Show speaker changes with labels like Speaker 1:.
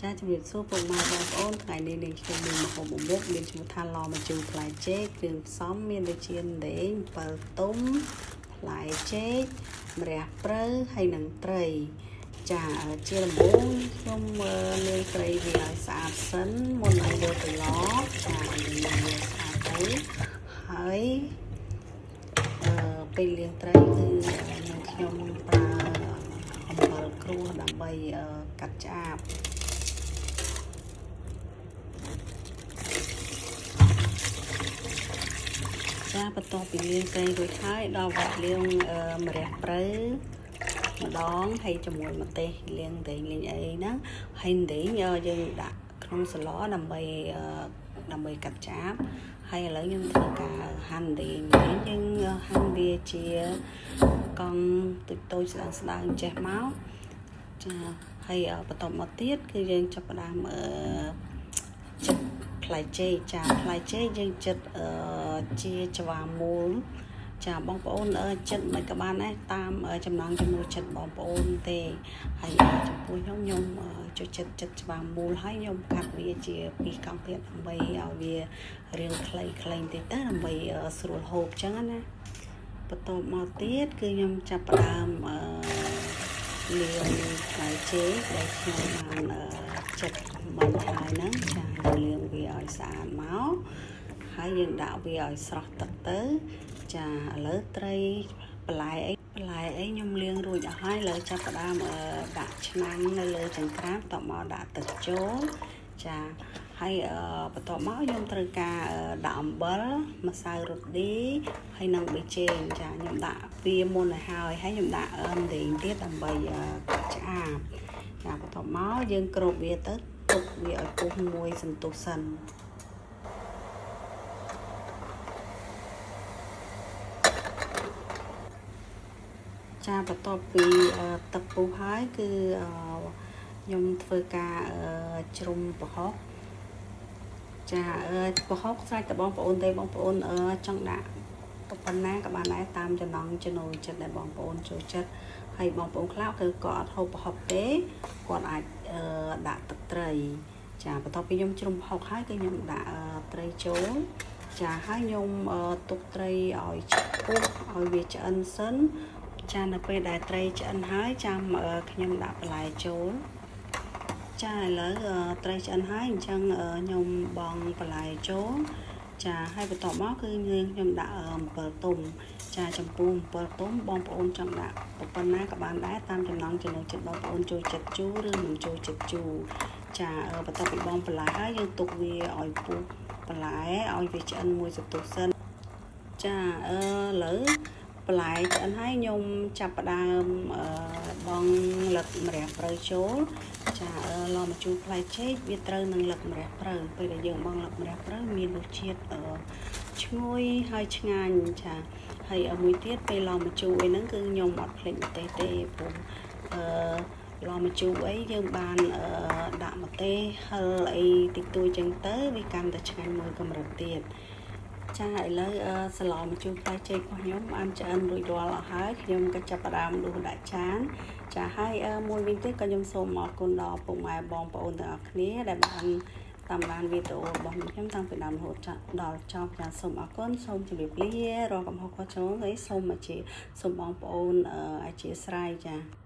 Speaker 1: ចាជំរាបសួរពុកម៉ែបងប្អូនថ្ងៃនេះនាងខ្ញុំមានម្ហូបបំរុកមានឈ្មោះថាឡម្ជូរផ្លែចេកគ្រឿងផ្សំមានដូចជាដែងអំបិលទុំផ្លែចេកម្រះព្រៅហើយនិងត្រីចាជាដំបូងខ្ញុំលាងត្រីវាឲ្យស្អាតសិនមុននឹងយកទៅឡចាលាងវាស្អាតទៅហើយពេលលាងត្រីគឺខ្ញុំប្រើអំបិលគ្រួសដើម្បីកាត់ឆ្អាបចាបន្ទាប់ពីលាងត្រីរួចហើយដល់វគ្គលាងម្រះព្រៅម្ដងហើយជាមួយម្ទេសលាងដែងលាងអីហ្នឹងហើយដែងយើងដាក់ក្នុងស្លដើម្បីកាត់ឆ្អាបហើយឥឡូវខ្ញុំធ្វើការហាន់ដែងយើងហាន់វាជាកង់តូចស្ដើងចេះមកចាហើយបន្តមកទៀតគឺយើងចាប់ផ្ដើមចិតផ្លែចេកចាផ្លែចេកយើងចិតជាច្វាមូលចាបងប្អូនចិតមិនក៏បានដែរតាមចំណង់ចំណូលចិត្តបងប្អូនទេហើយចំពោះខ្ញុំចូលចិត្តច្វាមូលហើយខ្ញុំកាត់វាជា2កង់ទៀតដើម្បីឲ្យវារាងខ្លីៗតិចទៅដើម្បីស្រួលហូបអញ្ចឹងណាបន្តមកទៀតគឺខ្ញុំចាប់ផ្ដើមលាងផ្លែចេកដែលខ្ញុំបានចិតបាញ់ហើយហ្នឹងចាលាងវាឲ្យស្អាតមកហើយយើងដាក់វាឲ្យស្រស់ទឹកទៅចាឥឡូវត្រីបន្លែអីខ្ញុំលាងរួចអស់ហើយឥឡូវចាប់ផ្ដើមដាក់ឆ្នាំងនៅលើចង្ក្រានបន្តមកដាក់ទឹកចូលចាហើយបន្ទាប់មកខ្ញុំត្រូវការដាក់អំបិលម្សៅរ៉ូឌីហើយនិងប៊ីចេងចាខ្ញុំដាក់វាមុនឲ្យហើយខ្ញុំដាក់ដែងទៀតដើម្បីកាត់ឆ្អាបចាបន្ទាប់មកយើងគ្របវាទៅទុកវាឲ្យពុះមួយសន្ទុះសិនចាបន្ទាប់ពីទឹកពុះហើយគឺខ្ញុំធ្វើការជ្រុំប្រហុកចាប្រហុកស្រេចតែបងប្អូនទេបងប្អូនចង់ដាក់ប៉ុណ្ណាក៏បានដែរតាមចំណង់ចំណូលចិត្តដែលបងប្អូនចូលចិត្តហើយបងប្អូនខ្លះគឺគាត់អត់ហូបប្រហុកទេគាត់អាចដាក់ទឹកត្រីចាបន្ទាប់ពីខ្ញុំជ្រុំប្រហុកហើយគឺខ្ញុំដាក់ត្រីចូលចាហើយខ្ញុំទុកត្រីឲ្យពុះឲ្យវាឆ្អិនសិនចានៅពេលដែលត្រីឆ្អិនហើយចាំខ្ញុំដាក់បន្លែចូលចាឥឡូវត្រីឆ្អិនហើយអញ្ចឹងខ្ញុំបង់បន្លែចូលចាហើយបន្ទាប់មកគឺខ្ញុំដាក់អំពិលទុំចាចំពោះអំពិលទុំបងប្អូនចង់ដាក់ប៉ុណ្ណាក៏បានដែរតាមចំណង់ចំណូលចិត្តបងប្អូនចូលចិត្តជូរឬមិនចូលចិត្តជូរចាបន្ទាប់ពីបង់បន្លែហើយយើងទុកវាឲ្យពុះបន្លែឲ្យវាឆ្អិនមួយសន្ទុះសិនចាឥឡូវបន្លែឆ្អិនហើយខ្ញុំចាប់ផ្ដើមបង់លឹកម្រះព្រៅចូលចាឡម្ជូរផ្លែចេកវាត្រូវនឹងលឹកម្រះព្រៅពេលដែលយើងបង់លឹកម្រះព្រៅមានរសជាតិឈ្ងុយហើយឆ្ងាញ់ចាហើយមួយទៀតពេលឡម្ជូរអីហ្នឹងគឺខ្ញុំអត់ភ្លេចម្ទេសទេព្រោះឡម្ជូរអីយើងបានដាក់ម្ទេសហឹរអីតិចតួចចឹងទៅវាកាន់តែឆ្ងាញ់មួយកម្រិតទៀតចាឥឡូវសឡម្ជូរផ្លែចេករបស់ខ្ញុំបានឆ្អិនរួចរាល់អស់ហើយខ្ញុំក៏ចាប់ផ្ដើមដួសដាក់ចានចាហើយមួយវិញទៀតក៏ខ្ញុំសូមអរគុណដល់ពុកម៉ែបងប្អូនទាំងអស់គ្នាដែលបានតាមដានវីដេអូរបស់ខ្ញុំតាំងពីដើមរហូតដល់ចប់ចាសូមអរគុណសូមជម្រាបលារាល់កំហុសខុសឆ្គងហើយសូមបងប្អូនអធិស្ឋានចា